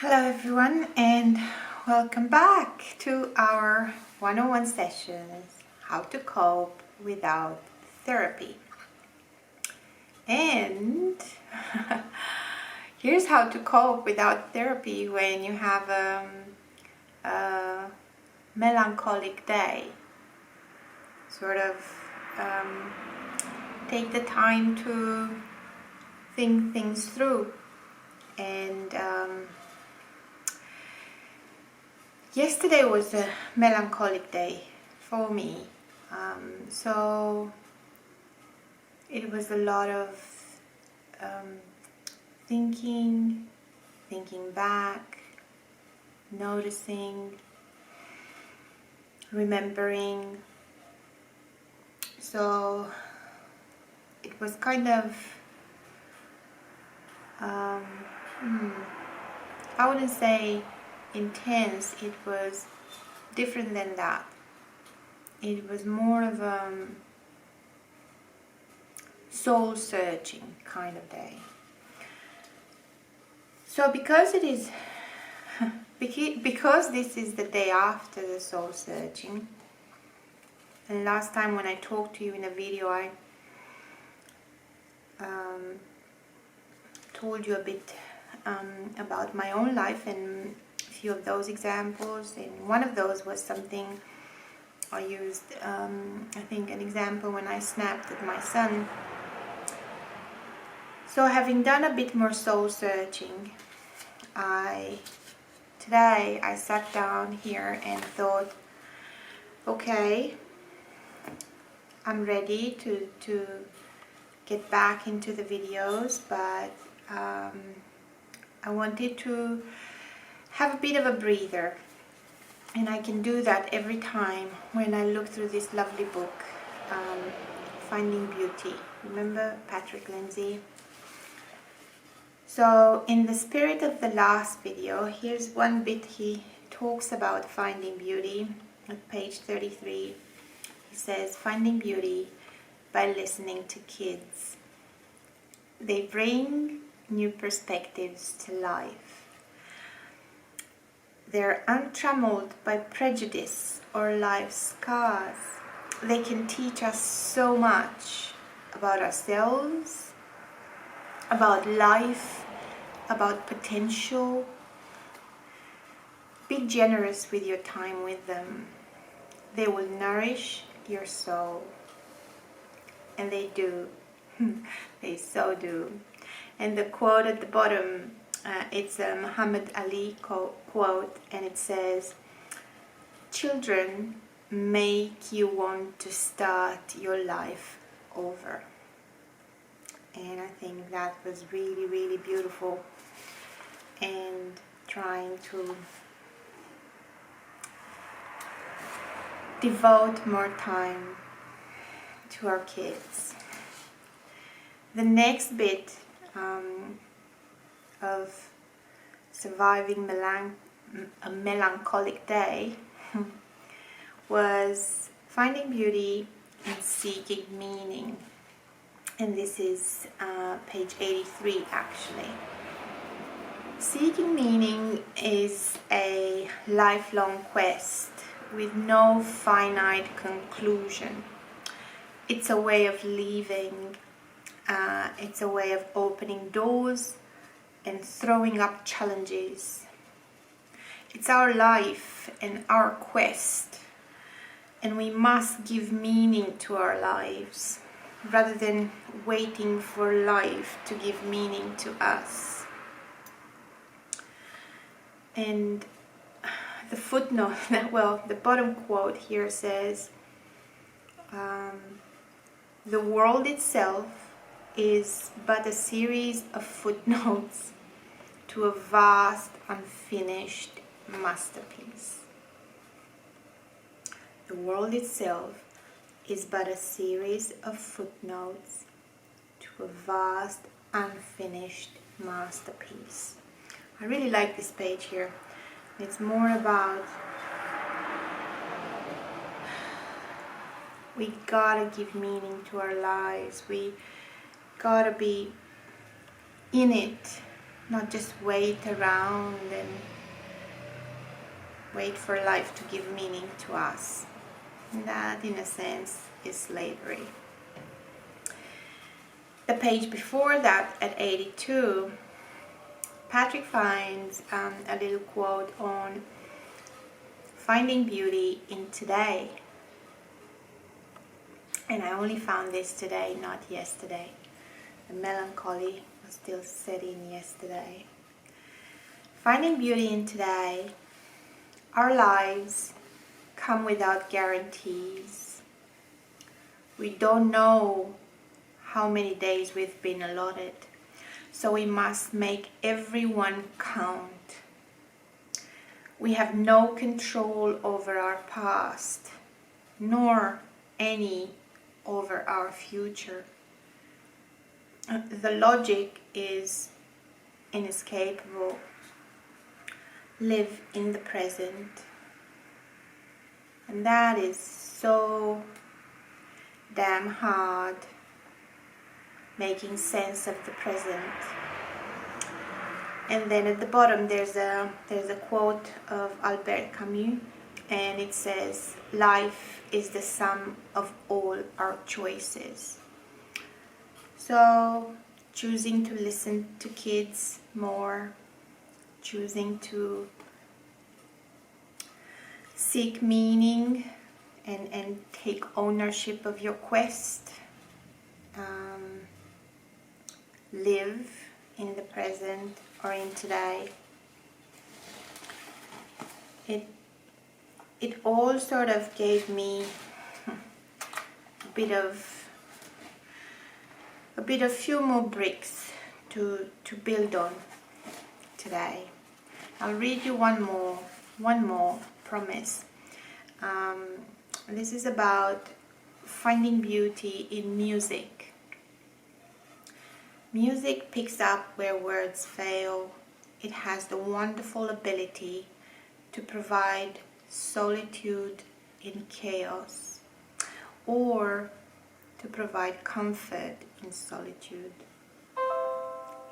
Hello everyone, and welcome back to our 101 sessions, how to cope without therapy. And here's how to cope without therapy when you have a melancholic day. Sort of take the time to think things through. And yesterday was a melancholic day for me, so it was a lot of thinking back, noticing, remembering. So it was kind of I wouldn't say intense, it was different than that. It was more of a soul searching kind of day. So because it is because this is the day after the soul searching, and last time when I talked to you in a video I told you a bit about my own life and a few of those examples, and one of those was something I used, I think an example when I snapped at my son. So having done a bit more soul searching, today I sat down here and thought, okay, I'm ready to get back into the videos, but I wanted to have a bit of a breather, and I can do that every time when I look through this lovely book, Finding Beauty. Remember Patrick Lindsay? So in the spirit of the last video, here's one bit he talks about finding beauty at page 33. He says, finding beauty by listening to kids. They bring new perspectives to life. They're untrammeled by prejudice or life's scars. They can teach us so much about ourselves, about life, about potential. Be generous with your time with them. They will nourish your soul. And they do. They so do. And the quote at the bottom, it's a Muhammad Ali quote, and it says, children make you want to start your life over. And I think that was really, really beautiful, and trying to devote more time to our kids. The next bit of surviving a melancholic day was finding beauty and seeking meaning. And this is page 83 actually. Seeking meaning is a lifelong quest with no finite conclusion. It's a way of living. It's a way of opening doors and throwing up challenges. It's our life and our quest, and we must give meaning to our lives rather than waiting for life to give meaning to us. And the footnote, well, the bottom quote here says, the world itself is but a series of footnotes to a vast unfinished masterpiece. The world itself is but a series of footnotes to a vast unfinished masterpiece. I really like this page here. It's more about we gotta give meaning to our lives. We gotta be in it not just wait around and wait for life to give meaning to us. And that, in a sense, is slavery. The page before that, at 82, Patrick finds a little quote on finding beauty in today. And I only found this today, not yesterday. The melancholy was still setting yesterday. Finding beauty in today. Our lives come without guarantees. We don't know how many days we've been allotted, so we must make every one count. We have no control over our past, nor any over our future. The logic is inescapable. Live in the present. And that is so damn hard, making sense of the present. And then at the bottom there's a quote of Albert Camus, and it says, life is the sum of all our choices. So choosing to listen to kids more, choosing to seek meaning and take ownership of your quest, live in the present or in today. It all sort of gave me a few more bricks to build on today. I'll read you one more promise. This is about finding beauty in music. Music picks up where words fail. It has the wonderful ability to provide solitude in chaos, or to provide comfort in solitude.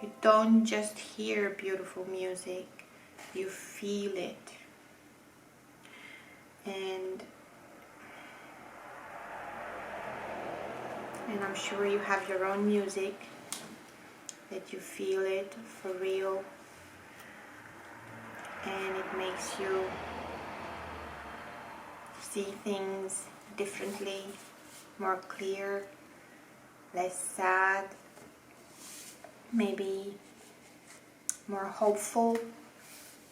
You don't just hear beautiful music, you feel it. And I'm sure you have your own music, that you feel it for real, and it makes you see things differently, more clear, less sad, maybe more hopeful.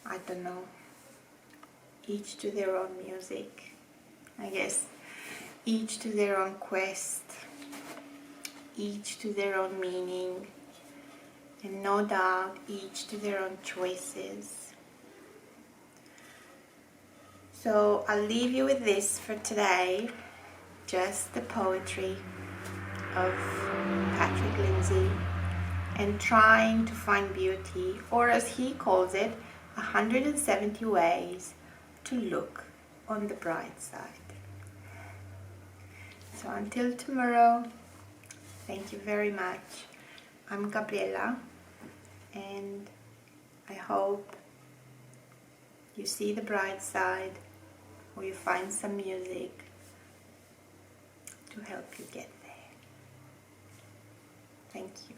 I don't know. Each to their own music, I guess. Each to their own quest, each to their own meaning, and no doubt each to their own choices. So I'll leave you with this for today, just the poetry of Patrick Lindsay, and trying to find beauty, or as he calls it, 170 ways to look on the bright side. So until tomorrow, thank you very much. I'm Gabriela, and I hope you see the bright side, or you find some music to help you get there. Thank you.